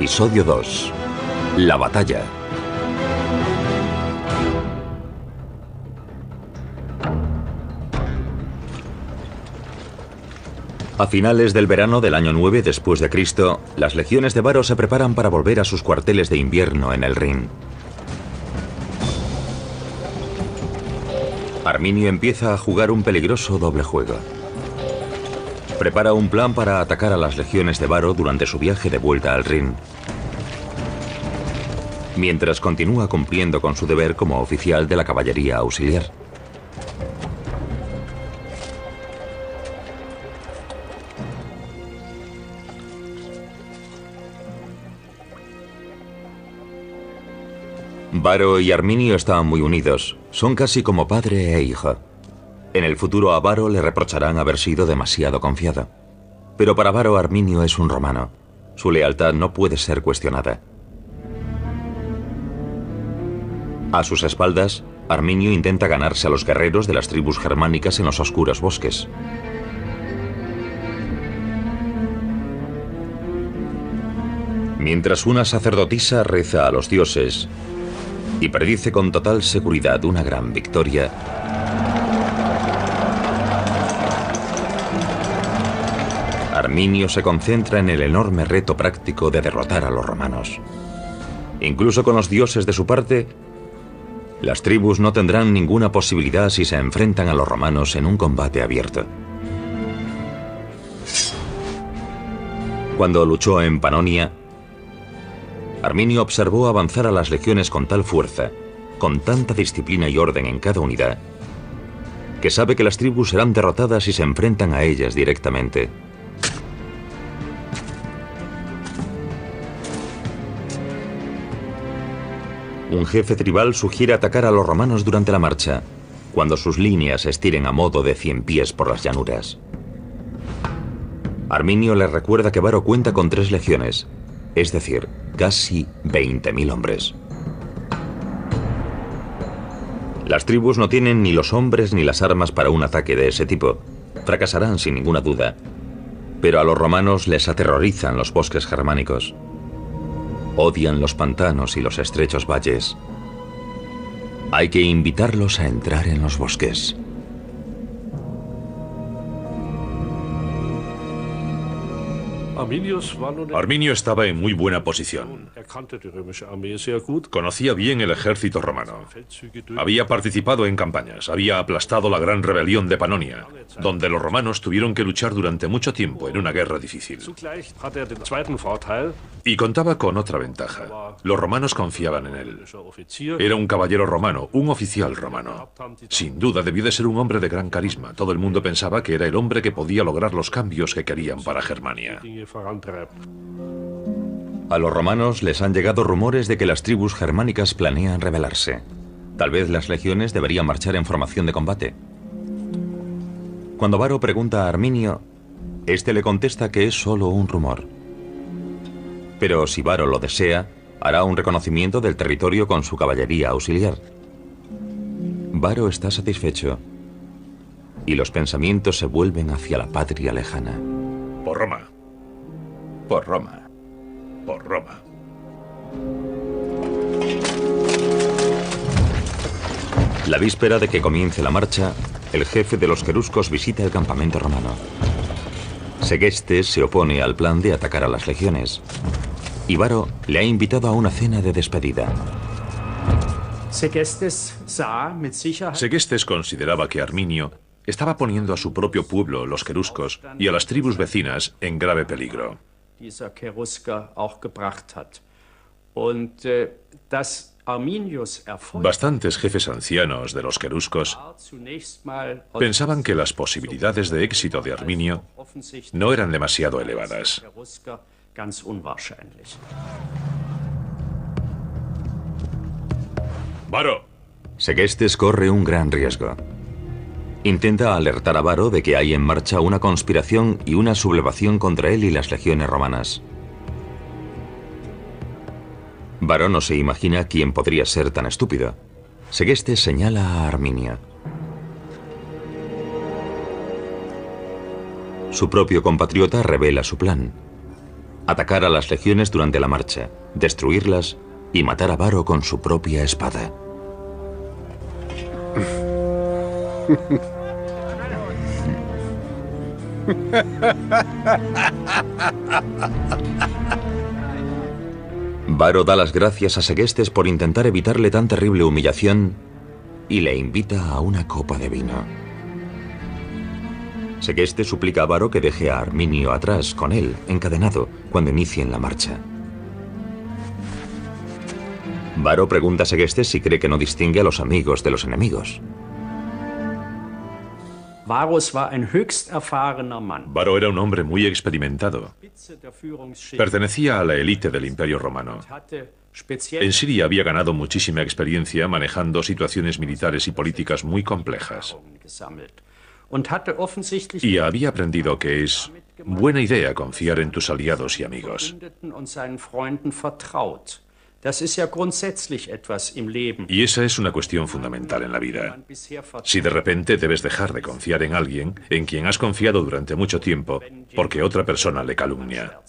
Episodio 2. La batalla. A finales del verano del año 9 después de Cristo, las legiones de Varo se preparan para volver a sus cuarteles de invierno en el Rin. Arminio empieza a jugar un peligroso doble juego. Prepara un plan para atacar a las legiones de Varo durante su viaje de vuelta al Rin, mientras continúa cumpliendo con su deber como oficial de la caballería auxiliar. Varo y Arminio están muy unidos, son casi como padre e hijo. En el futuro a Varo le reprocharán haber sido demasiado confiado. Pero para Varo, Arminio es un romano. Su lealtad no puede ser cuestionada. A sus espaldas, Arminio intenta ganarse a los guerreros de las tribus germánicas en los oscuros bosques. Mientras una sacerdotisa reza a los dioses y predice con total seguridad una gran victoria, Arminio se concentra en el enorme reto práctico de derrotar a los romanos. Incluso con los dioses de su parte, las tribus no tendrán ninguna posibilidad si se enfrentan a los romanos en un combate abierto. Cuando luchó en Panonia, Arminio observó avanzar a las legiones con tal fuerza, con tanta disciplina y orden en cada unidad, que sabe que las tribus serán derrotadas si se enfrentan a ellas directamente. Un jefe tribal sugiere atacar a los romanos durante la marcha, cuando sus líneas se estiren a modo de 100 pies por las llanuras. Arminio le recuerda que Varo cuenta con 3 legiones, es decir, casi 20.000 hombres. Las tribus no tienen ni los hombres ni las armas para un ataque de ese tipo. Fracasarán sin ninguna duda. Pero a los romanos les aterrorizan los bosques germánicos. Odian los pantanos y los estrechos valles. Hay que invitarlos a entrar en los bosques. Arminio estaba en muy buena posición. Conocía bien el ejército romano. Había participado en campañas, había aplastado la gran rebelión de Panonia, donde los romanos tuvieron que luchar durante mucho tiempo en una guerra difícil. Y contaba con otra ventaja. Los romanos confiaban en él. Era un caballero romano, un oficial romano. Sin duda debió de ser un hombre de gran carisma. Todo el mundo pensaba que era el hombre que podía lograr los cambios que querían para Germania. A los romanos les han llegado rumores de que las tribus germánicas planean rebelarse. Tal vez las legiones deberían marchar en formación de combate. Cuando Varo pregunta a Arminio, este le contesta que es solo un rumor. Pero si Varo lo desea, hará un reconocimiento del territorio con su caballería auxiliar. Varo está satisfecho y los pensamientos se vuelven hacia la patria lejana. Por Roma. Por Roma. Por Roma. La víspera de que comience la marcha, el jefe de los queruscos visita el campamento romano. Segestes se opone al plan de atacar a las legiones, y Varo le ha invitado a una cena de despedida. Segestes consideraba que Arminio estaba poniendo a su propio pueblo, los queruscos, y a las tribus vecinas en grave peligro. Bastantes jefes ancianos de los queruscos pensaban que las posibilidades de éxito de Arminio no eran demasiado elevadas. ¡Varo! Segestes corre un gran riesgo. Intenta alertar a Varo de que hay en marcha una conspiración y una sublevación contra él y las legiones romanas. Varo no se imagina quién podría ser tan estúpido. Segestes señala a Arminio. Su propio compatriota revela su plan. atacar a las legiones durante la marcha, destruirlas y matar a Varo con su propia espada. Varo da las gracias a Segestes por intentar evitarle tan terrible humillación y le invita a una copa de vino. Segestes suplica a Varo que deje a Arminio atrás con él, encadenado, cuando inicien la marcha. Varo pregunta a Segestes si cree que no distingue a los amigos de los enemigos. Varo era un hombre muy experimentado. Pertenecía a la élite del Imperio Romano. En Siria había ganado muchísima experiencia manejando situaciones militares y políticas muy complejas. Y había aprendido que es buena idea confiar en tus aliados y amigos. Y esa es una cuestión fundamental en la vida. Si de repente debes dejar de confiar en alguien en quien has confiado durante mucho tiempo porque otra persona le calumnia.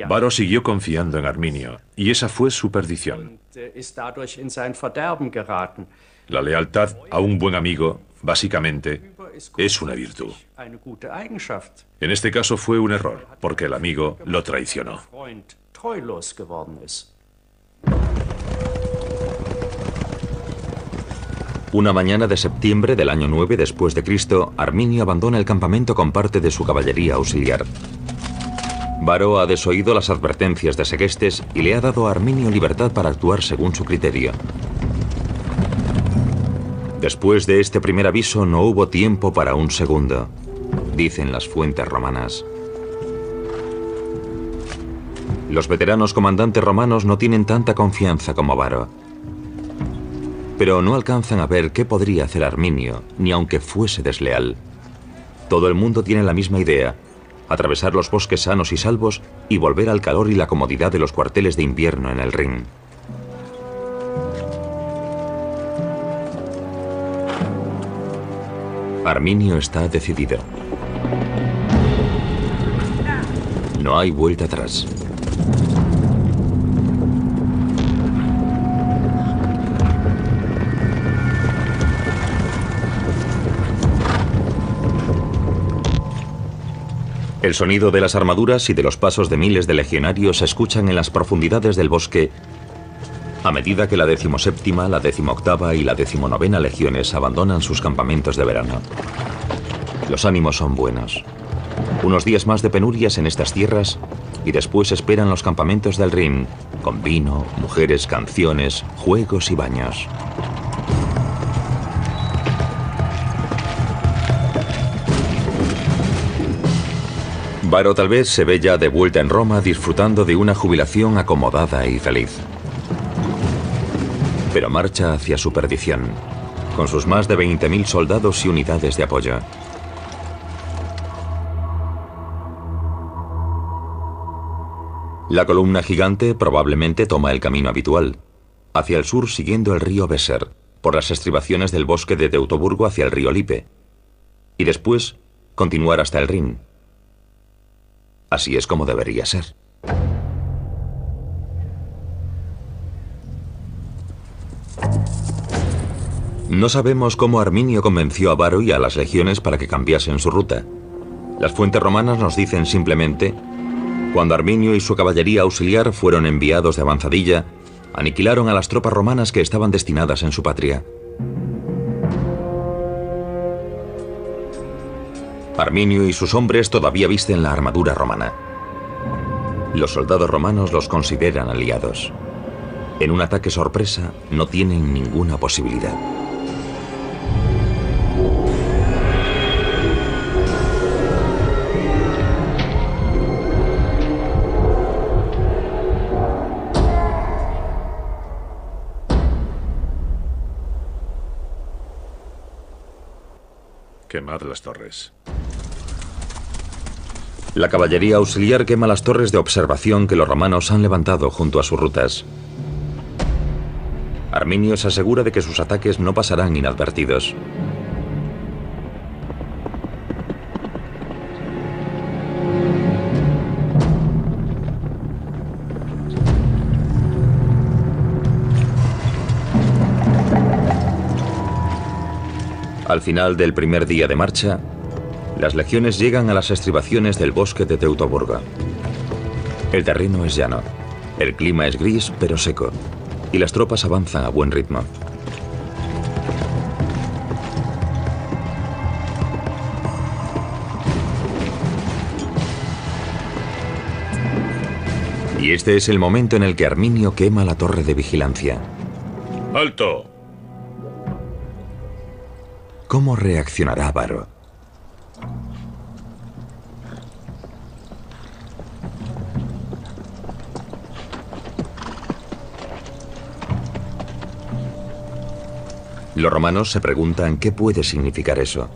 Varo siguió confiando en Arminio y esa fue su perdición. La lealtad a un buen amigo, básicamente, es una virtud. En este caso fue un error, porque el amigo lo traicionó. Una mañana de septiembre del año 9 después de Cristo, Arminio abandona el campamento con parte de su caballería auxiliar. Varo ha desoído las advertencias de Segestes y le ha dado a Arminio libertad para actuar según su criterio. Después de este primer aviso no hubo tiempo para un segundo, dicen las fuentes romanas. Los veteranos comandantes romanos no tienen tanta confianza como Varo, pero no alcanzan a ver qué podría hacer Arminio, ni aunque fuese desleal. Todo el mundo tiene la misma idea: atravesar los bosques sanos y salvos y volver al calor y la comodidad de los cuarteles de invierno en el Rin. Arminio está decidido. No hay vuelta atrás. El sonido de las armaduras y de los pasos de miles de legionarios se escuchan en las profundidades del bosque a medida que la 17ª, la 18ª y la 19ª legiones abandonan sus campamentos de verano. Los ánimos son buenos. Unos días más de penurias en estas tierras y después esperan los campamentos del Rin, con vino, mujeres, canciones, juegos y baños. Varo tal vez se ve ya de vuelta en Roma disfrutando de una jubilación acomodada y feliz. Pero marcha hacia su perdición, con sus más de 20.000 soldados y unidades de apoyo. La columna gigante probablemente toma el camino habitual, hacia el sur siguiendo el río Weser, por las estribaciones del bosque de Teutoburgo hacia el río Lippe, y después continuar hasta el Rin. Así es como debería ser. No sabemos cómo Arminio convenció a Varo y a las legiones para que cambiasen su ruta. Las fuentes romanas nos dicen simplemente: cuando Arminio y su caballería auxiliar fueron enviados de avanzadilla, aniquilaron a las tropas romanas que estaban destinadas en su patria. Arminio y sus hombres todavía visten la armadura romana. Los soldados romanos los consideran aliados. En un ataque sorpresa no tienen ninguna posibilidad. Quemad las torres. La caballería auxiliar quema las torres de observación que los romanos han levantado junto a sus rutas. Arminio se asegura de que sus ataques no pasarán inadvertidos. Al final del primer día de marcha, las legiones llegan a las estribaciones del bosque de Teutoburgo. El terreno es llano, el clima es gris pero seco, y las tropas avanzan a buen ritmo. Y este es el momento en el que Arminio quema la torre de vigilancia. ¡Alto! ¿Cómo reaccionará Varo? Los romanos se preguntan qué puede significar eso.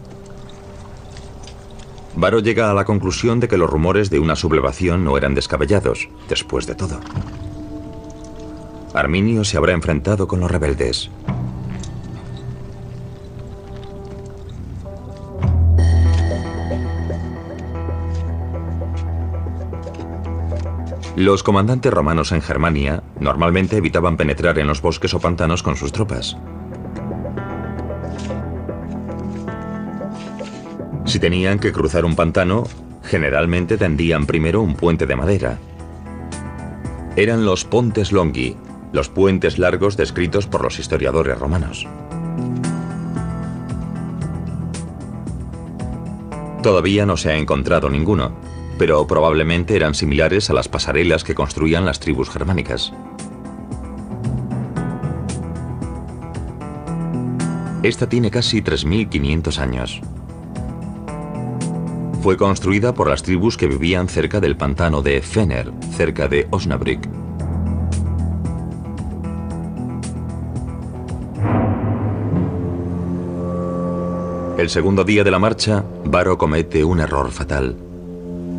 Varo llega a la conclusión de que los rumores de una sublevación no eran descabellados, después de todo. Arminio se habrá enfrentado con los rebeldes. Los comandantes romanos en Germania normalmente evitaban penetrar en los bosques o pantanos con sus tropas. Si tenían que cruzar un pantano, generalmente tendían primero un puente de madera. Eran los pontes longi, los puentes largos descritos por los historiadores romanos. Todavía no se ha encontrado ninguno, pero probablemente eran similares a las pasarelas que construían las tribus germánicas. Esta tiene casi 3.500 años. Fue construida por las tribus que vivían cerca del pantano de Fenner, cerca de Osnabrück. El segundo día de la marcha, Varo comete un error fatal.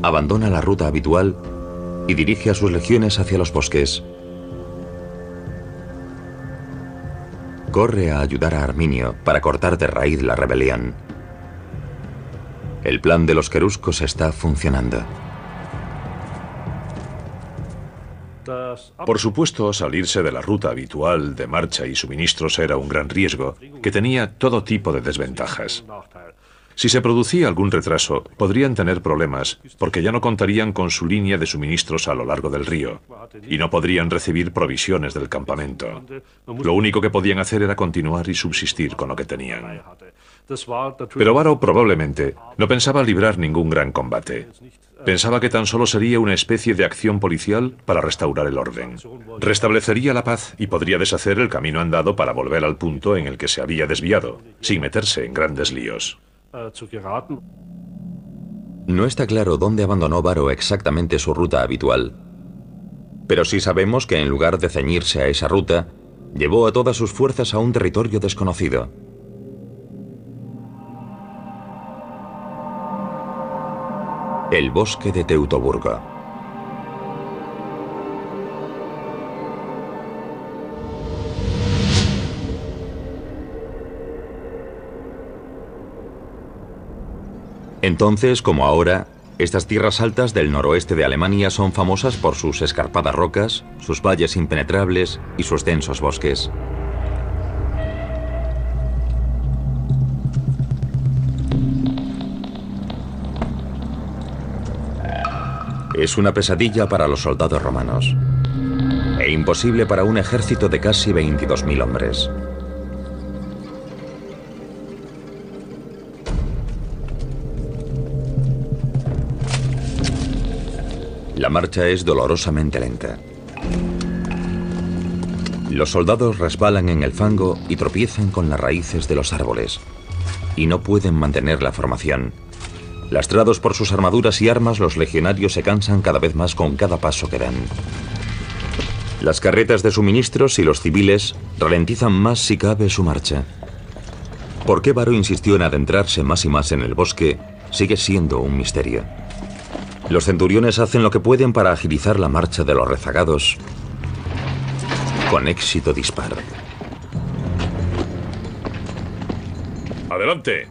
Abandona la ruta habitual y dirige a sus legiones hacia los bosques. Corre a ayudar a Arminio para cortar de raíz la rebelión. El plan de los queruscos está funcionando. Por supuesto, salirse de la ruta habitual de marcha y suministros era un gran riesgo, que tenía todo tipo de desventajas. Si se producía algún retraso, podrían tener problemas, porque ya no contarían con su línea de suministros a lo largo del río, y no podrían recibir provisiones del campamento. Lo único que podían hacer era continuar y subsistir con lo que tenían. Pero Varo probablemente no pensaba librar ningún gran combate. Pensaba que tan solo sería una especie de acción policial para restaurar el orden. Restablecería la paz y podría deshacer el camino andado para volver al punto en el que se había desviado, sin meterse en grandes líos. No está claro dónde abandonó Varo exactamente su ruta habitual. Pero sí sabemos que en lugar de ceñirse a esa ruta, llevó a todas sus fuerzas a un territorio desconocido. El bosque de Teutoburgo. Entonces, como ahora, estas tierras altas del noroeste de Alemania son famosas por sus escarpadas rocas, sus valles impenetrables y sus densos bosques. Es una pesadilla para los soldados romanos e imposible para un ejército de casi 22.000 hombres. La marcha es dolorosamente lenta. Los soldados resbalan en el fango y tropiezan con las raíces de los árboles, y no pueden mantener la formación. Lastrados por sus armaduras y armas, los legionarios se cansan cada vez más con cada paso que dan. Las carretas de suministros y los civiles ralentizan más si cabe su marcha. ¿Por qué Varo insistió en adentrarse más y más en el bosque? Sigue siendo un misterio. Los centuriones hacen lo que pueden para agilizar la marcha de los rezagados. Con éxito dispar. ¡Adelante!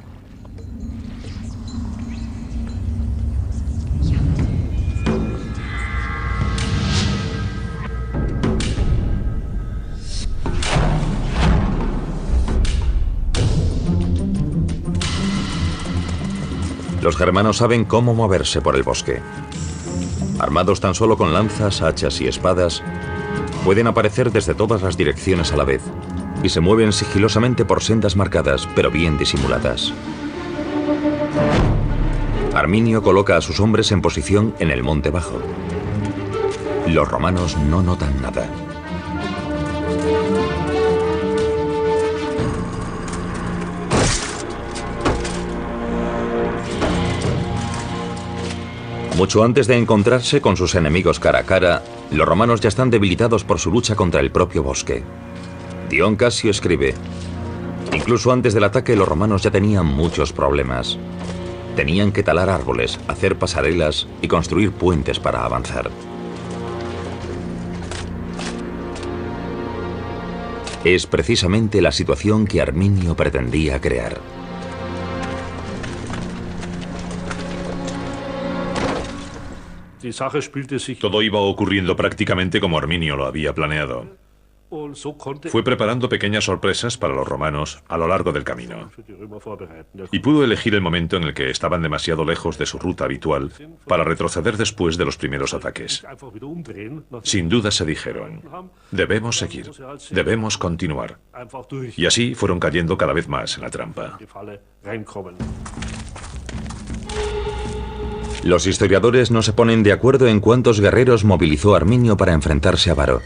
Los germanos saben cómo moverse por el bosque. Armados tan solo con lanzas, hachas y espadas, pueden aparecer desde todas las direcciones a la vez y se mueven sigilosamente por sendas marcadas, pero bien disimuladas. Arminio coloca a sus hombres en posición en el monte bajo. Los romanos no notan nada. Mucho antes de encontrarse con sus enemigos cara a cara, los romanos ya están debilitados por su lucha contra el propio bosque. Dion Casio escribe: incluso antes del ataque los romanos ya tenían muchos problemas. Tenían que talar árboles, hacer pasarelas y construir puentes para avanzar. Es precisamente la situación que Arminio pretendía crear. Todo iba ocurriendo prácticamente como Arminio lo había planeado. Fue preparando pequeñas sorpresas para los romanos a lo largo del camino. Y pudo elegir el momento en el que estaban demasiado lejos de su ruta habitual para retroceder después de los primeros ataques. Sin duda se dijeron: debemos seguir, debemos continuar. Y así fueron cayendo cada vez más en la trampa. Los historiadores no se ponen de acuerdo en cuántos guerreros movilizó Arminio para enfrentarse a Varo.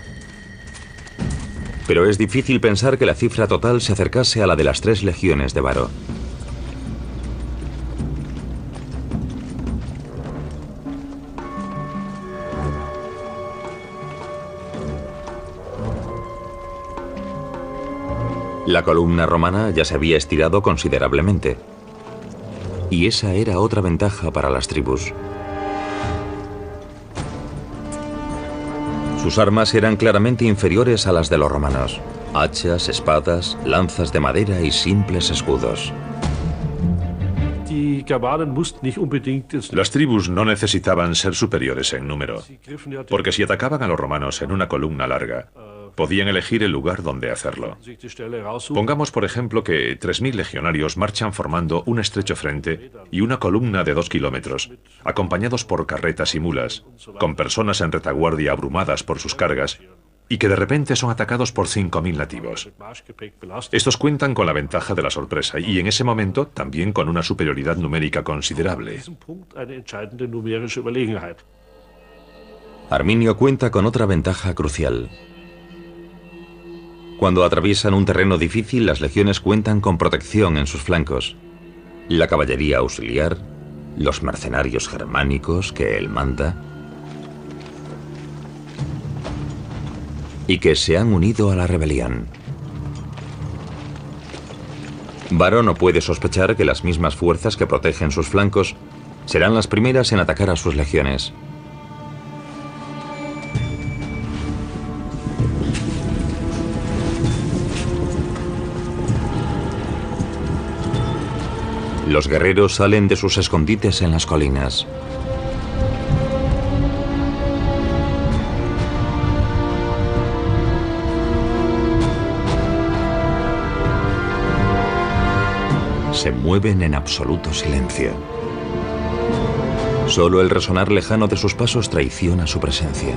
Pero es difícil pensar que la cifra total se acercase a la de las 3 legiones de Varo. La columna romana ya se había estirado considerablemente. Y esa era otra ventaja para las tribus. Sus armas eran claramente inferiores a las de los romanos. Hachas, espadas, lanzas de madera y simples escudos. Las tribus no necesitaban ser superiores en número, porque si atacaban a los romanos en una columna larga, podían elegir el lugar donde hacerlo. Pongamos, por ejemplo, que 3.000 legionarios marchan formando un estrecho frente y una columna de 2 kilómetros, acompañados por carretas y mulas, con personas en retaguardia abrumadas por sus cargas, y que de repente son atacados por 5.000 nativos. Estos cuentan con la ventaja de la sorpresa y en ese momento también con una superioridad numérica considerable. Arminio cuenta con otra ventaja crucial. Cuando atraviesan un terreno difícil, las legiones cuentan con protección en sus flancos. La caballería auxiliar, los mercenarios germánicos que él manda, y que se han unido a la rebelión. Varo no puede sospechar que las mismas fuerzas que protegen sus flancos serán las primeras en atacar a sus legiones. Los guerreros salen de sus escondites en las colinas. Se mueven en absoluto silencio. Solo el resonar lejano de sus pasos traiciona su presencia.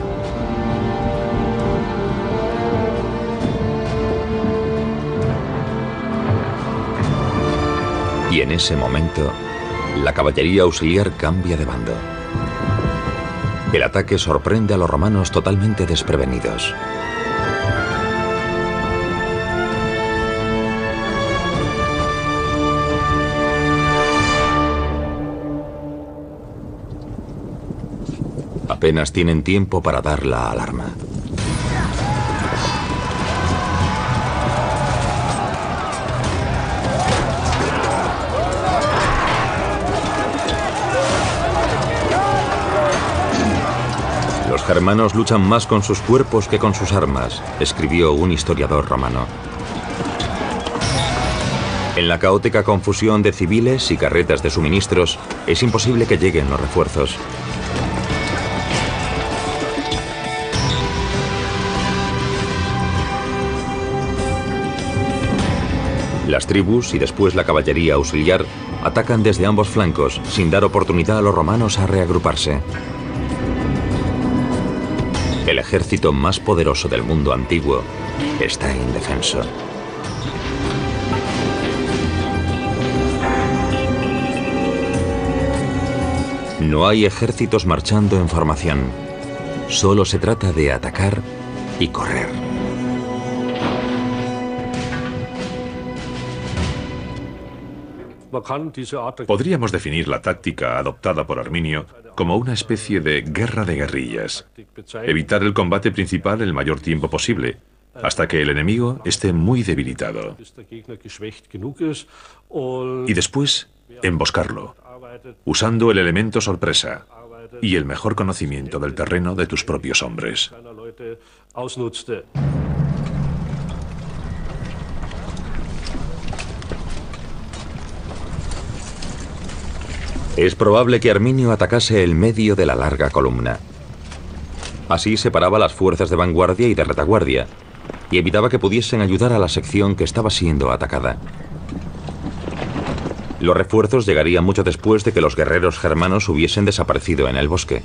Y en ese momento, la caballería auxiliar cambia de bando. El ataque sorprende a los romanos totalmente desprevenidos. Apenas tienen tiempo para dar la alarma. Los germanos luchan más con sus cuerpos que con sus armas, escribió un historiador romano. En la caótica confusión de civiles y carretas de suministros, es imposible que lleguen los refuerzos. Las tribus y después la caballería auxiliar atacan desde ambos flancos, sin dar oportunidad a los romanos a reagruparse. El ejército más poderoso del mundo antiguo está indefenso. No hay ejércitos marchando en formación. Solo se trata de atacar y correr. Podríamos definir la táctica adoptada por Arminio como una especie de guerra de guerrillas. Evitar el combate principal el mayor tiempo posible, hasta que el enemigo esté muy debilitado. Y después, emboscarlo, usando el elemento sorpresa y el mejor conocimiento del terreno de tus propios hombres. Es probable que Arminio atacase el medio de la larga columna. Así separaba las fuerzas de vanguardia y de retaguardia, y evitaba que pudiesen ayudar a la sección que estaba siendo atacada. Los refuerzos llegarían mucho después de que los guerreros germanos hubiesen desaparecido en el bosque.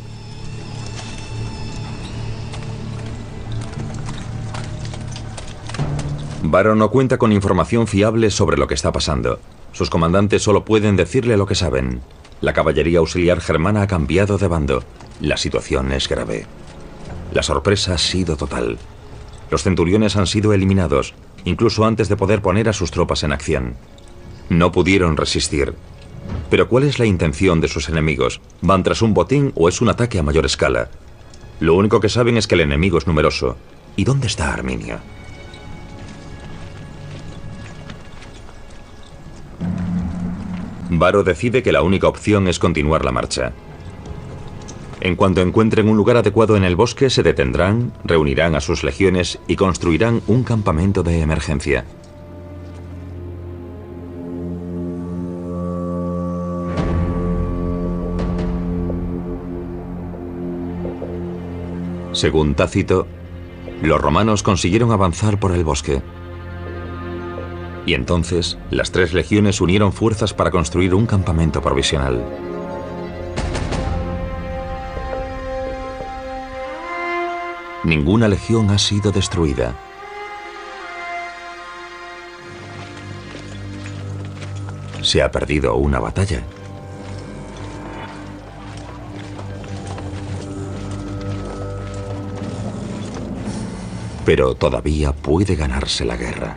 Varo no cuenta con información fiable sobre lo que está pasando. Sus comandantes solo pueden decirle lo que saben. La caballería auxiliar germana ha cambiado de bando. La situación es grave. La sorpresa ha sido total. Los centuriones han sido eliminados, incluso antes de poder poner a sus tropas en acción. No pudieron resistir. Pero ¿cuál es la intención de sus enemigos? ¿Van tras un botín o es un ataque a mayor escala? Lo único que saben es que el enemigo es numeroso. ¿Y dónde está Arminio? Varo decide que la única opción es continuar la marcha. En cuanto encuentren un lugar adecuado en el bosque, se detendrán, reunirán a sus legiones y construirán un campamento de emergencia. Según Tácito, los romanos consiguieron avanzar por el bosque. Y entonces, las 3 legiones unieron fuerzas para construir un campamento provisional. Ninguna legión ha sido destruida. Se ha perdido una batalla. Pero todavía puede ganarse la guerra.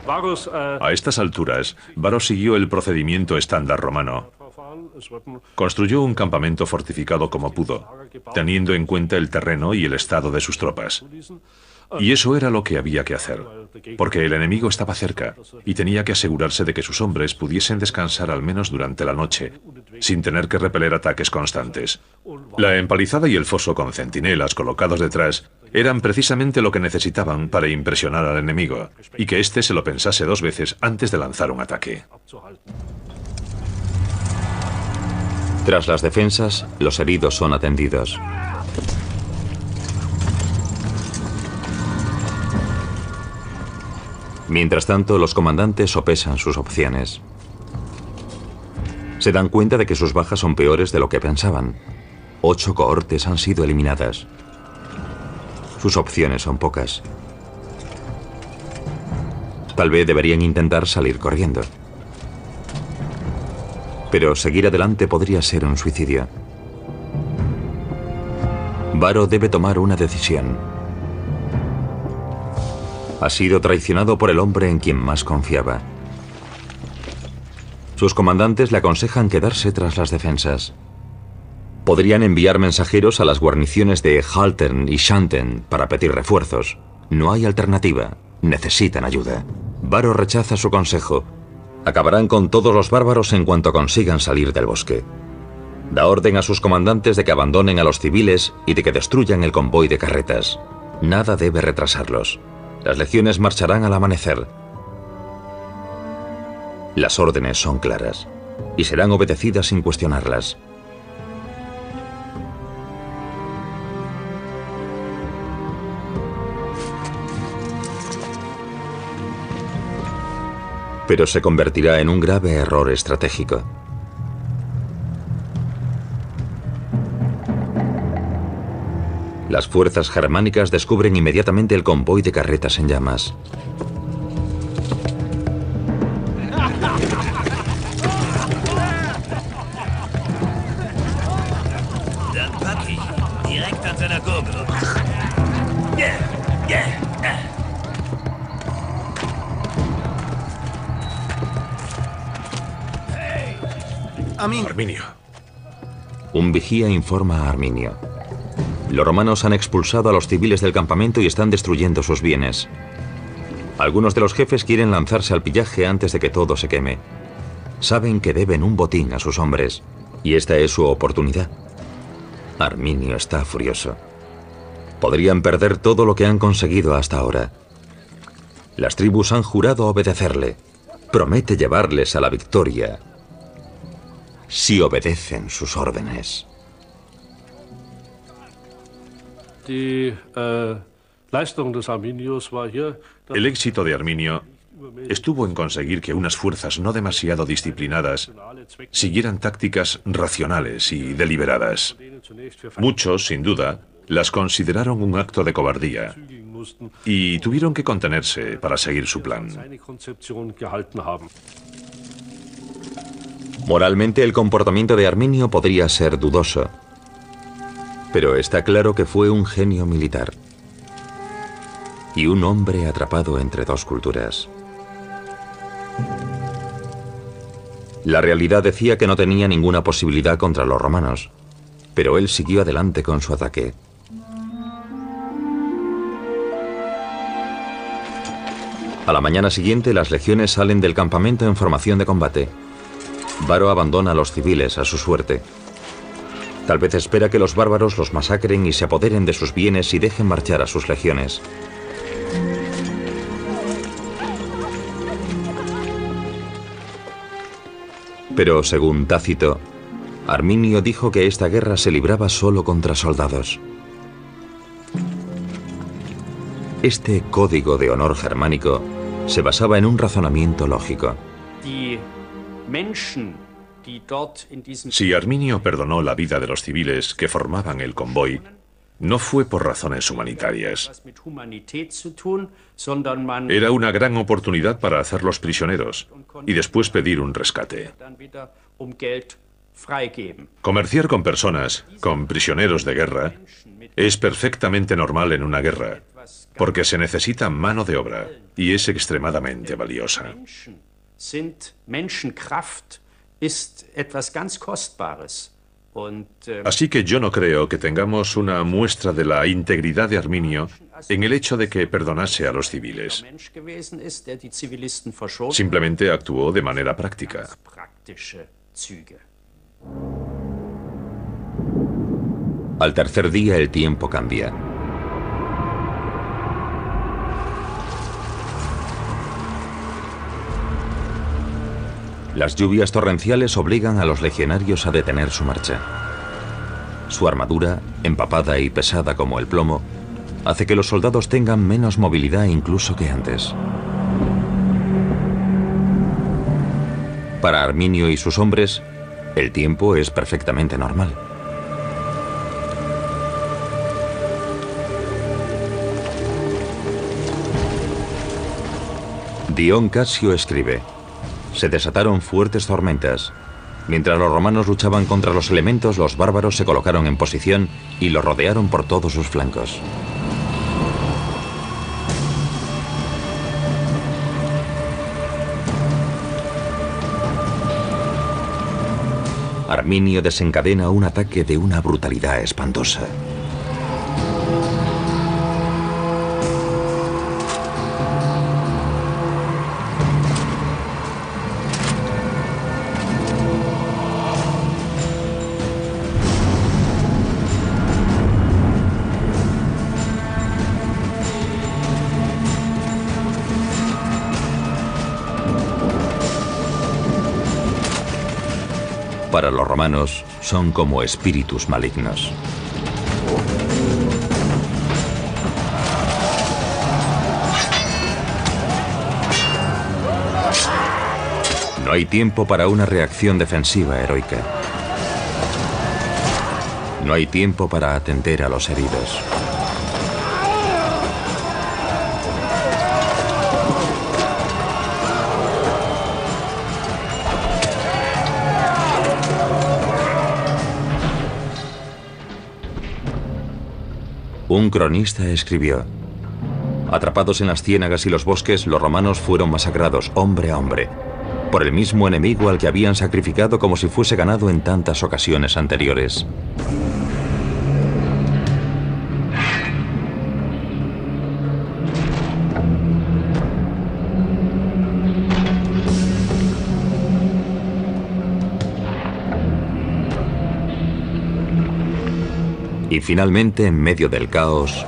A estas alturas, Varo siguió el procedimiento estándar romano. Construyó un campamento fortificado como pudo, teniendo en cuenta el terreno y el estado de sus tropas. Y eso era lo que había que hacer, porque el enemigo estaba cerca y tenía que asegurarse de que sus hombres pudiesen descansar al menos durante la noche, sin tener que repeler ataques constantes. La empalizada y el foso con centinelas colocados detrás eran precisamente lo que necesitaban para impresionar al enemigo, y que éste se lo pensase 2 veces antes de lanzar un ataque. Tras las defensas, los heridos son atendidos. Mientras tanto, los comandantes sopesan sus opciones. Se dan cuenta de que sus bajas son peores de lo que pensaban. 8 cohortes han sido eliminadas. Sus opciones son pocas. Tal vez deberían intentar salir corriendo. Pero seguir adelante podría ser un suicidio. Varo debe tomar una decisión. Ha sido traicionado por el hombre en quien más confiaba. Sus comandantes le aconsejan quedarse tras las defensas. Podrían enviar mensajeros a las guarniciones de Haltern y Xanten para pedir refuerzos. No hay alternativa. Necesitan ayuda. Varo rechaza su consejo. Acabarán con todos los bárbaros en cuanto consigan salir del bosque. Da orden a sus comandantes de que abandonen a los civiles y de que destruyan el convoy de carretas. Nada debe retrasarlos. Las legiones marcharán al amanecer. Las órdenes son claras y serán obedecidas sin cuestionarlas. Pero se convertirá en un grave error estratégico. Las fuerzas germánicas descubren inmediatamente el convoy de carretas en llamas. Arminio. Un vigía informa a Arminio. Los romanos han expulsado a los civiles del campamento y están destruyendo sus bienes. Algunos de los jefes quieren lanzarse al pillaje antes de que todo se queme. Saben que deben un botín a sus hombres, y esta es su oportunidad. Arminio está furioso. Podrían perder todo lo que han conseguido hasta ahora. Las tribus han jurado obedecerle. Promete llevarles a la victoria si obedecen sus órdenes. El éxito de Arminio estuvo en conseguir que unas fuerzas no demasiado disciplinadas siguieran tácticas racionales y deliberadas. Muchos, sin duda, las consideraron un acto de cobardía y tuvieron que contenerse para seguir su plan. Moralmente, el comportamiento de Arminio podría ser dudoso, pero está claro que fue un genio militar y un hombre atrapado entre dos culturas. La realidad decía que no tenía ninguna posibilidad contra los romanos, pero él siguió adelante con su ataque. A la mañana siguiente, las legiones salen del campamento en formación de combate. Varo abandona a los civiles a su suerte. Tal vez espera que los bárbaros los masacren y se apoderen de sus bienes y dejen marchar a sus legiones. Pero, según Tácito, Arminio dijo que esta guerra se libraba solo contra soldados. Este código de honor germánico se basaba en un razonamiento lógico. Si Arminio perdonó la vida de los civiles que formaban el convoy, no fue por razones humanitarias. Era una gran oportunidad para hacerlos prisioneros y después pedir un rescate. Comerciar con personas, con prisioneros de guerra, es perfectamente normal en una guerra, porque se necesita mano de obra y es extremadamente valiosa. Así que yo no creo que tengamos una muestra de la integridad de Arminio en el hecho de que perdonase a los civiles. Simplemente actuó de manera práctica. Al tercer día el tiempo cambia. Las lluvias torrenciales obligan a los legionarios a detener su marcha. Su armadura, empapada y pesada como el plomo, hace que los soldados tengan menos movilidad incluso que antes. Para Arminio y sus hombres, el tiempo es perfectamente normal. Dion Casio escribe: se desataron fuertes tormentas. Mientras los romanos luchaban contra los elementos, los bárbaros se colocaron en posición y los rodearon por todos sus flancos. Arminio desencadena un ataque de una brutalidad espantosa. Para los romanos, son como espíritus malignos. hay tiempo para una reacción defensiva heroica. No hay tiempo para atender a los heridos. Un cronista escribió: atrapados en las ciénagas y los bosques, los romanos fueron masacrados, hombre a hombre, por el mismo enemigo al que habían sacrificado como si fuese ganado en tantas ocasiones anteriores. Y finalmente, en medio del caos,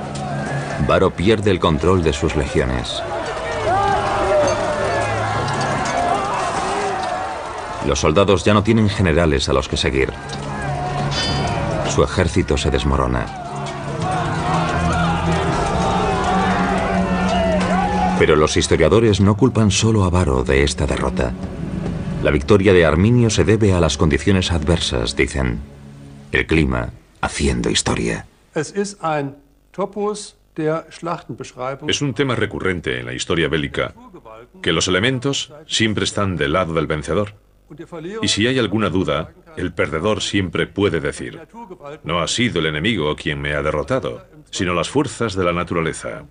Varo pierde el control de sus legiones. Los soldados ya no tienen generales a los que seguir. Su ejército se desmorona. Pero los historiadores no culpan solo a Varo de esta derrota. La victoria de Arminio se debe a las condiciones adversas, dicen. El clima haciendo historia. Es un tema recurrente en la historia bélica, que los elementos siempre están del lado del vencedor. Y si hay alguna duda, el perdedor siempre puede decir: no ha sido el enemigo quien me ha derrotado, sino las fuerzas de la naturaleza.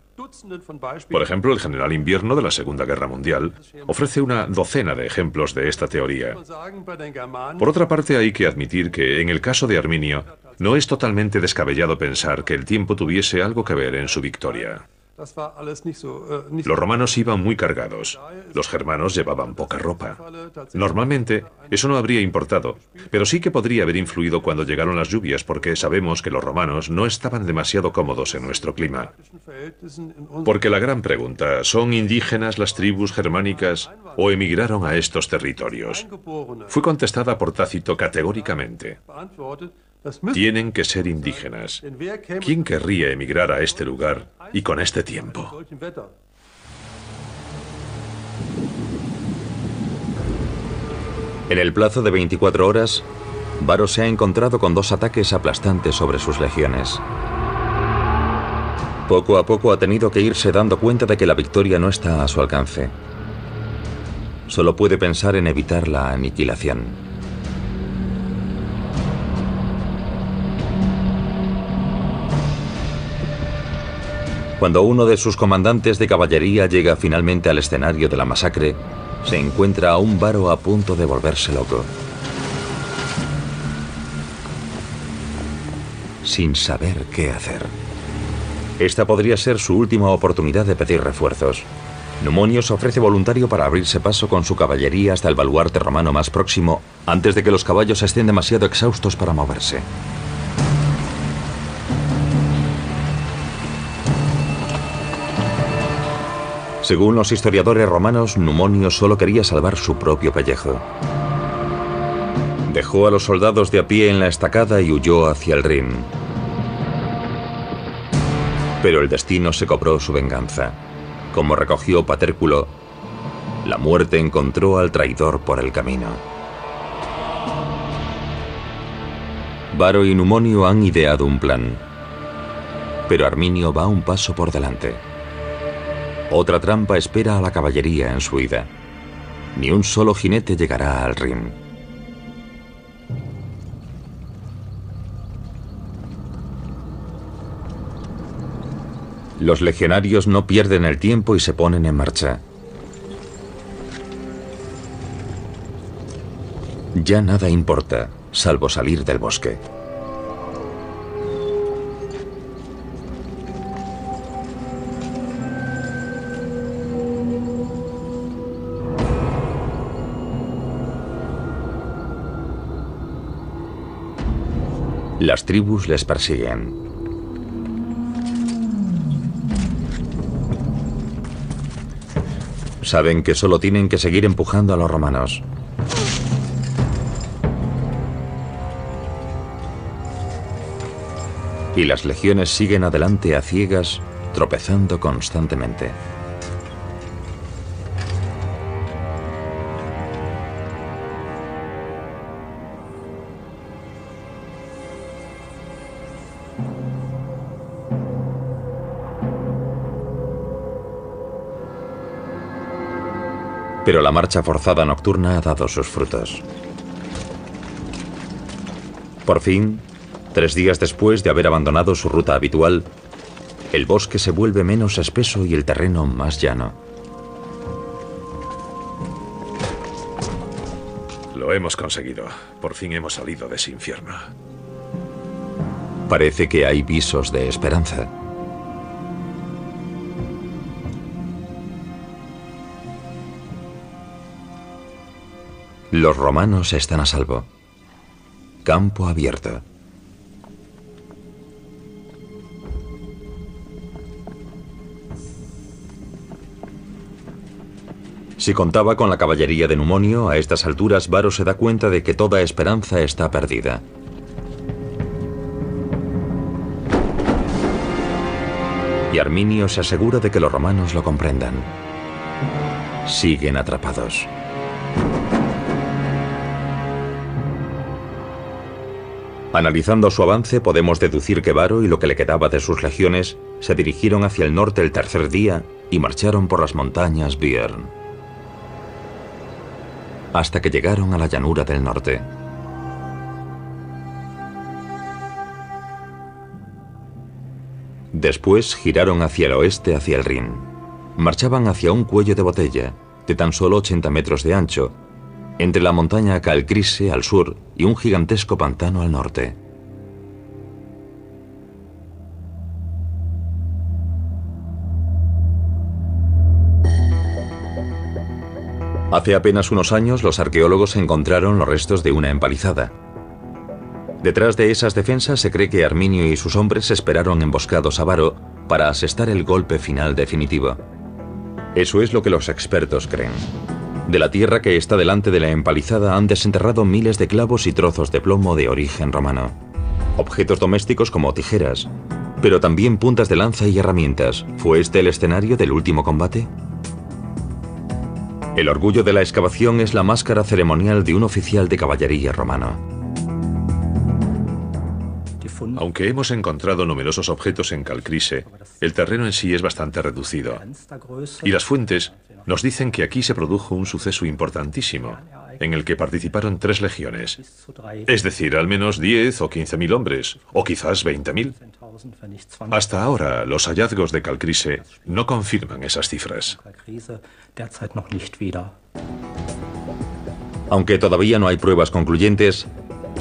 Por ejemplo, el general Invierno de la Segunda Guerra Mundial ofrece una docena de ejemplos de esta teoría. Por otra parte, hay que admitir que, en el caso de Arminio, no es totalmente descabellado pensar que el tiempo tuviese algo que ver en su victoria. Los romanos iban muy cargados, los germanos llevaban poca ropa. Normalmente, eso no habría importado, pero sí que podría haber influido cuando llegaron las lluvias, porque sabemos que los romanos no estaban demasiado cómodos en nuestro clima. Porque la gran pregunta, ¿son indígenas las tribus germánicas o emigraron a estos territorios? Fue contestada por Tácito categóricamente: tienen que ser indígenas. ¿Quién querría emigrar a este lugar y con este tiempo? En el plazo de 24 horas, Varo se ha encontrado con 2 ataques aplastantes sobre sus legiones. Poco a poco ha tenido que irse dando cuenta de que la victoria no está a su alcance. Solo puede pensar en evitar la aniquilación. Cuando uno de sus comandantes de caballería llega finalmente al escenario de la masacre, se encuentra a un Varo a punto de volverse loco. Sin saber qué hacer. Esta podría ser su última oportunidad de pedir refuerzos. Numonio se ofrece voluntario para abrirse paso con su caballería hasta el baluarte romano más próximo, antes de que los caballos estén demasiado exhaustos para moverse. Según los historiadores romanos, Numonio solo quería salvar su propio pellejo. Dejó a los soldados de a pie en la estacada y huyó hacia el Rin. Pero el destino se cobró su venganza. Como recogió Patérculo, la muerte encontró al traidor por el camino. Varo y Numonio han ideado un plan, pero Arminio va un paso por delante. Otra trampa espera a la caballería en su huida. Ni un solo jinete llegará al Rin. Los legionarios no pierden el tiempo y se ponen en marcha. Ya nada importa, salvo salir del bosque. Las tribus les persiguen. Saben que solo tienen que seguir empujando a los romanos. Y las legiones siguen adelante a ciegas, tropezando constantemente. Pero la marcha forzada nocturna ha dado sus frutos. Por fin, 3 días después de haber abandonado su ruta habitual, el bosque se vuelve menos espeso y el terreno más llano. Lo hemos conseguido. Por fin hemos salido de ese infierno. Parece que hay visos de esperanza. Los romanos están a salvo. Campo abierto. Si contaba con la caballería de Numonio, a estas alturas Varo se da cuenta de que toda esperanza está perdida. Y Arminio se asegura de que los romanos lo comprendan. Siguen atrapados. Analizando su avance, podemos deducir que Varo y lo que le quedaba de sus legiones se dirigieron hacia el norte el tercer día y marcharon por las montañas Biern, hasta que llegaron a la llanura del norte. Después giraron hacia el oeste, hacia el Rin. Marchaban hacia un cuello de botella, de tan solo 80 metros de ancho, entre la montaña Calcrise al sur y un gigantesco pantano al norte. Hace apenas unos años, los arqueólogos encontraron los restos de una empalizada. Detrás de esas defensas se cree que Arminio y sus hombres esperaron emboscados a Varo para asestar el golpe final definitivo. Eso es lo que los expertos creen. De la tierra que está delante de la empalizada han desenterrado miles de clavos y trozos de plomo de origen romano. Objetos domésticos como tijeras, pero también puntas de lanza y herramientas. ¿Fue este el escenario del último combate? El orgullo de la excavación es la máscara ceremonial de un oficial de caballería romano. Aunque hemos encontrado numerosos objetos en Calcrise, el terreno en sí es bastante reducido. Y las fuentes nos dicen que aquí se produjo un suceso importantísimo, en el que participaron 3 legiones. Es decir, al menos 10 o 15.000 hombres, o quizás 20.000. Hasta ahora, los hallazgos de Calcrise no confirman esas cifras. Aunque todavía no hay pruebas concluyentes,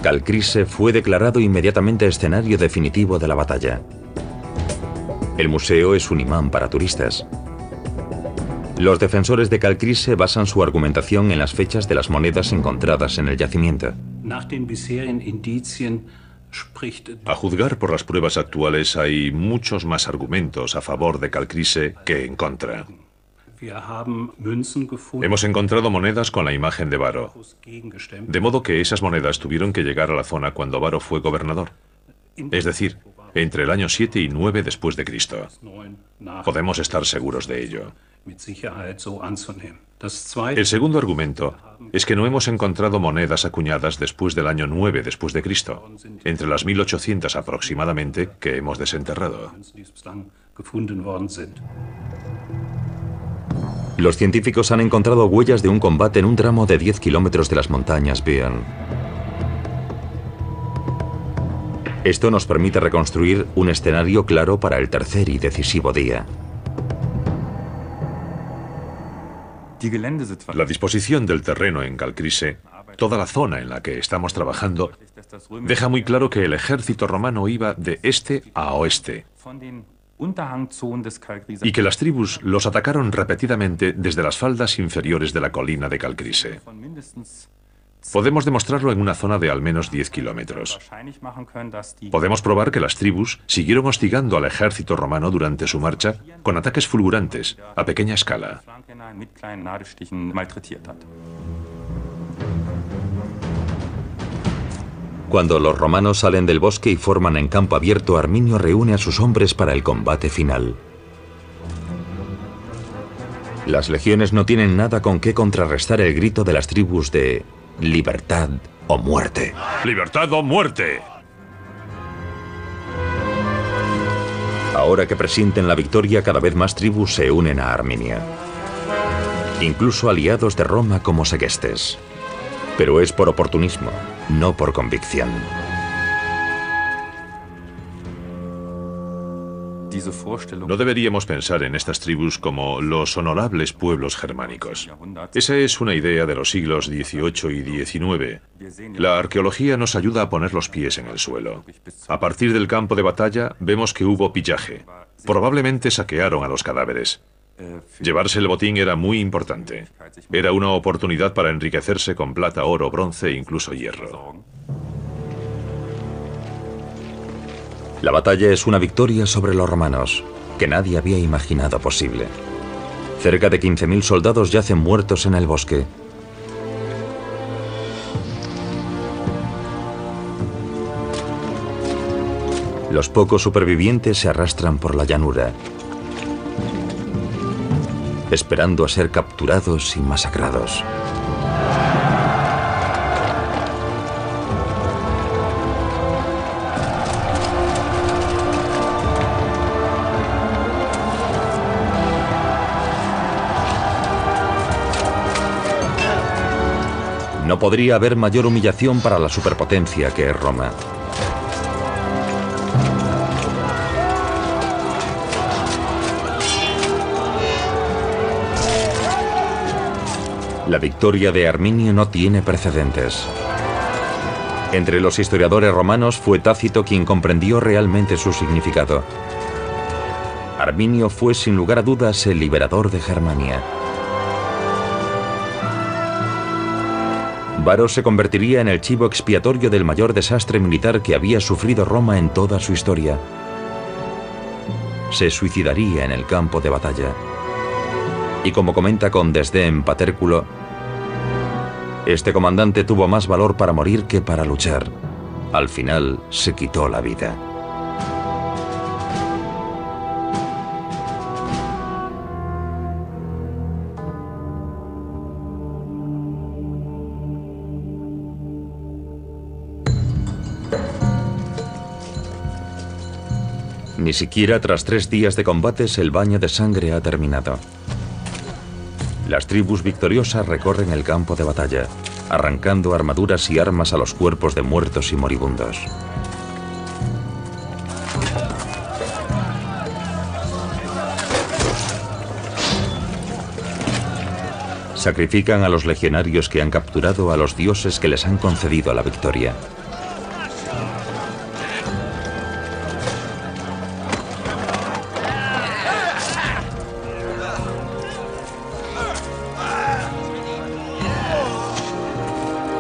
Calcrise fue declarado inmediatamente escenario definitivo de la batalla. El museo es un imán para turistas. Los defensores de Calcrise basan su argumentación en las fechas de las monedas encontradas en el yacimiento. A juzgar por las pruebas actuales, hay muchos más argumentos a favor de Calcrise que en contra. Hemos encontrado monedas con la imagen de Varo, de modo que esas monedas tuvieron que llegar a la zona cuando Varo fue gobernador, es decir, entre el año 7 y 9 después de Cristo. Podemos estar seguros de ello. El segundo argumento es que no hemos encontrado monedas acuñadas después del año 9 después de Cristo, entre las 1800 aproximadamente que hemos desenterrado. Los científicos han encontrado huellas de un combate en un tramo de 10 kilómetros de las montañas Biern. Esto nos permite reconstruir un escenario claro para el tercer y decisivo día. La disposición del terreno en Calcrise, toda la zona en la que estamos trabajando, deja muy claro que el ejército romano iba de este a oeste y que las tribus los atacaron repetidamente desde las faldas inferiores de la colina de Calcrise. Podemos demostrarlo en una zona de al menos 10 kilómetros. Podemos probar que las tribus siguieron hostigando al ejército romano durante su marcha con ataques fulgurantes, a pequeña escala. Cuando los romanos salen del bosque y forman en campo abierto, Arminio reúne a sus hombres para el combate final. Las legiones no tienen nada con qué contrarrestar el grito de las tribus de libertad o muerte. ¡Libertad o muerte! Ahora que presienten la victoria, cada vez más tribus se unen a Arminio. incluso aliados de Roma como Segestes. Pero es por oportunismo, no por convicción. No deberíamos pensar en estas tribus como los honorables pueblos germánicos. Esa es una idea de los siglos XVIII y XIX. La arqueología nos ayuda a poner los pies en el suelo. A partir del campo de batalla vemos que hubo pillaje. Probablemente saquearon a los cadáveres. Llevarse el botín era muy importante. Era una oportunidad para enriquecerse con plata, oro, bronce e incluso hierro. La batalla es una victoria sobre los romanos, que nadie había imaginado posible. Cerca de 15.000 soldados yacen muertos en el bosque. Los pocos supervivientes se arrastran por la llanura, esperando a ser capturados y masacrados. No podría haber mayor humillación para la superpotencia que es Roma. La victoria de Arminio no tiene precedentes. Entre los historiadores romanos fue Tácito quien comprendió realmente su significado. Arminio fue sin lugar a dudas el liberador de Germania. Varo se convertiría en el chivo expiatorio del mayor desastre militar que había sufrido Roma en toda su historia. Se suicidaría en el campo de batalla. Y como comenta con desdén Patérculo, este comandante tuvo más valor para morir que para luchar. Al final se quitó la vida. Ni siquiera tras 3 días de combates el baño de sangre ha terminado. Las tribus victoriosas recorren el campo de batalla, arrancando armaduras y armas a los cuerpos de muertos y moribundos. Sacrifican a los legionarios que han capturado a los dioses que les han concedido la victoria.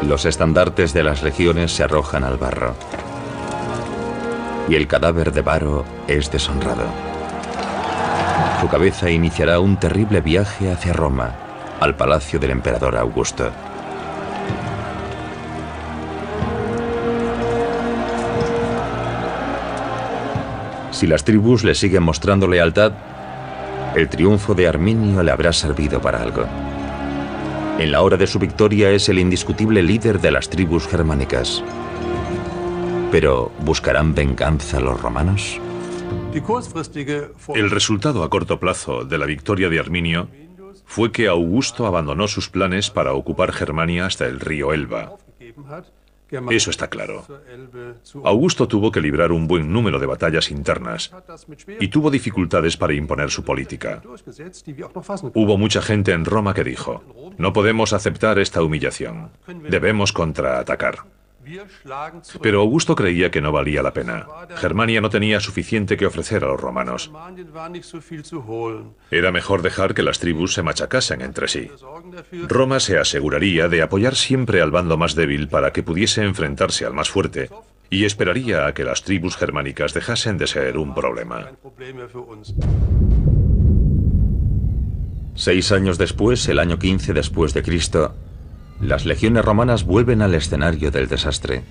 Los estandartes de las legiones se arrojan al barro. Y el cadáver de Varo es deshonrado. Su cabeza iniciará un terrible viaje hacia Roma, al palacio del emperador Augusto. Si las tribus le siguen mostrando lealtad, el triunfo de Arminio le habrá servido para algo. En la hora de su victoria es el indiscutible líder de las tribus germánicas. ¿Pero buscarán venganza los romanos? El resultado a corto plazo de la victoria de Arminio fue que Augusto abandonó sus planes para ocupar Germania hasta el río Elba. Eso está claro. Augusto tuvo que librar un buen número de batallas internas y tuvo dificultades para imponer su política. Hubo mucha gente en Roma que dijo: no podemos aceptar esta humillación, debemos contraatacar. Pero Augusto creía que no valía la pena. Germania no tenía suficiente que ofrecer a los romanos. Era mejor dejar que las tribus se machacasen entre sí. Roma se aseguraría de apoyar siempre al bando más débil para que pudiese enfrentarse al más fuerte, y esperaría a que las tribus germánicas dejasen de ser un problema. 6 años después, el año 15 después de Cristo, las legiones romanas vuelven al escenario del desastre.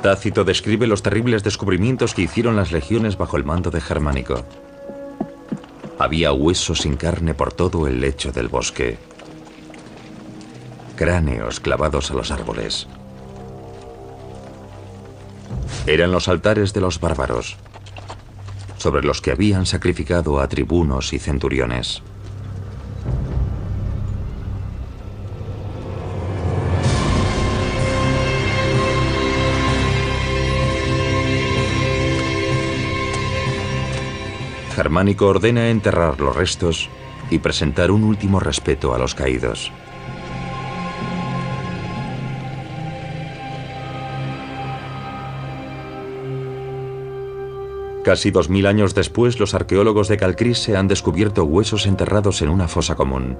Tácito describe los terribles descubrimientos que hicieron las legiones bajo el mando de Germánico. Había huesos sin carne por todo el lecho del bosque. Cráneos clavados a los árboles. Eran los altares de los bárbaros, sobre los que habían sacrificado a tribunos y centuriones. Germánico ordena enterrar los restos y presentar un último respeto a los caídos. Casi 2000 años después, los arqueólogos de Calcrise han descubierto huesos enterrados en una fosa común.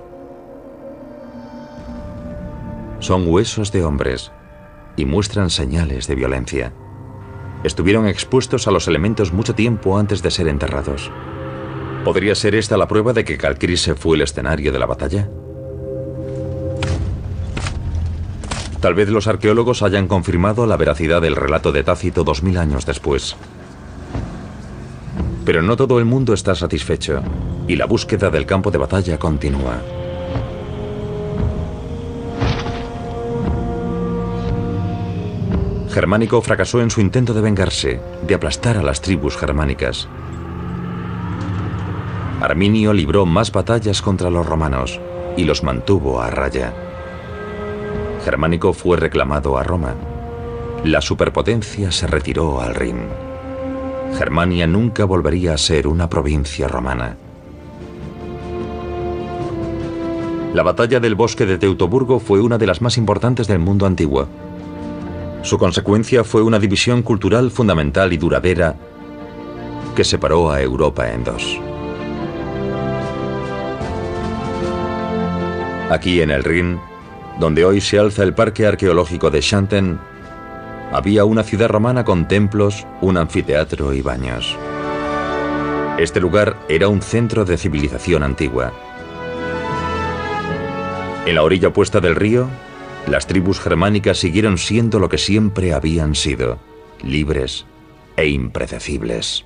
Son huesos de hombres y muestran señales de violencia. Estuvieron expuestos a los elementos mucho tiempo antes de ser enterrados. ¿Podría ser esta la prueba de que Calcrise fue el escenario de la batalla? Tal vez los arqueólogos hayan confirmado la veracidad del relato de Tácito 2000 años después. Pero no todo el mundo está satisfecho, y la búsqueda del campo de batalla continúa. Germánico fracasó en su intento de vengarse, de aplastar a las tribus germánicas. Arminio libró más batallas contra los romanos y los mantuvo a raya. Germánico fue reclamado a Roma. La superpotencia se retiró al Rin. Germania nunca volvería a ser una provincia romana. La batalla del bosque de Teutoburgo fue una de las más importantes del mundo antiguo. Su consecuencia fue una división cultural fundamental y duradera que separó a Europa en dos. Aquí en el Rin, donde hoy se alza el parque arqueológico de Xanten, había una ciudad romana con templos, un anfiteatro y baños. Este lugar era un centro de civilización antigua. En la orilla opuesta del río, las tribus germánicas siguieron siendo lo que siempre habían sido, libres e impredecibles.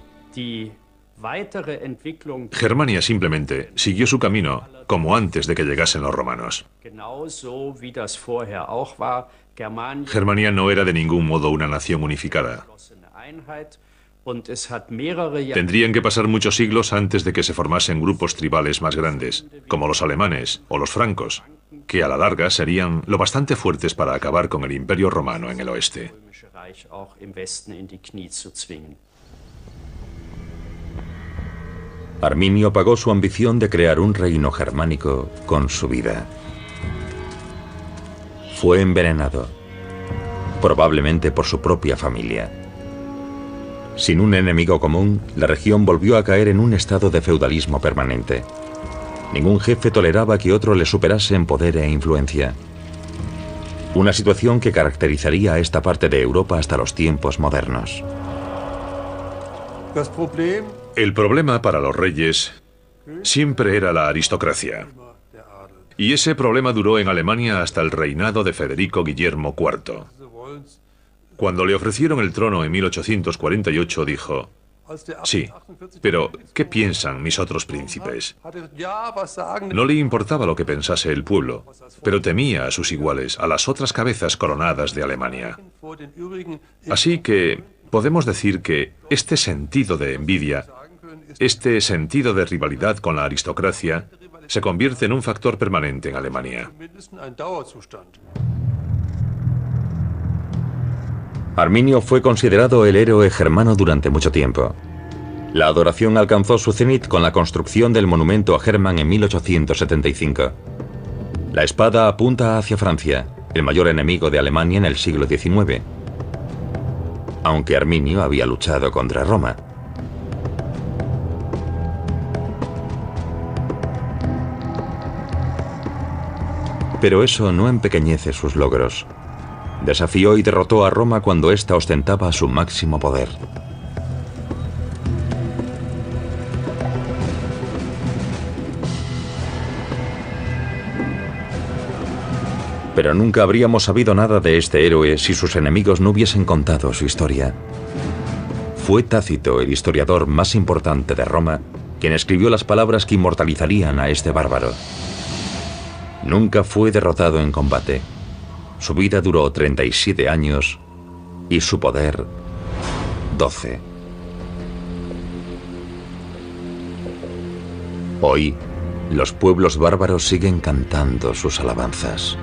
Germania simplemente siguió su camino como antes de que llegasen los romanos. Germania no era de ningún modo una nación unificada. Tendrían que pasar muchos siglos antes de que se formasen grupos tribales más grandes, como los alemanes o los francos, que a la larga serían lo bastante fuertes para acabar con el Imperio Romano en el oeste. Arminio pagó su ambición de crear un reino germánico con su vida. Fue envenenado, probablemente por su propia familia. Sin un enemigo común, la región volvió a caer en un estado de feudalismo permanente. Ningún jefe toleraba que otro le superase en poder e influencia. Una situación que caracterizaría a esta parte de Europa hasta los tiempos modernos. El problema para los reyes siempre era la aristocracia. Y ese problema duró en Alemania hasta el reinado de Federico Guillermo IV. Cuando le ofrecieron el trono en 1848 dijo: sí, pero ¿qué piensan mis otros príncipes? No le importaba lo que pensase el pueblo, pero temía a sus iguales, a las otras cabezas coronadas de Alemania. Así que podemos decir que este sentido de envidia, este sentido de rivalidad con la aristocracia, se convierte en un factor permanente en Alemania. Arminio fue considerado el héroe germano durante mucho tiempo. La adoración alcanzó su cenit con la construcción del monumento a Hermann en 1875. La espada apunta hacia Francia, el mayor enemigo de Alemania en el siglo XIX, aunque Arminio había luchado contra Roma. Pero eso no empequeñece sus logros. Desafió y derrotó a Roma cuando ésta ostentaba su máximo poder. Pero nunca habríamos sabido nada de este héroe si sus enemigos no hubiesen contado su historia. Fue Tácito, el historiador más importante de Roma, quien escribió las palabras que inmortalizarían a este bárbaro. Nunca fue derrotado en combate. Su vida duró 37 años y su poder 12. Hoy, los pueblos bárbaros siguen cantando sus alabanzas.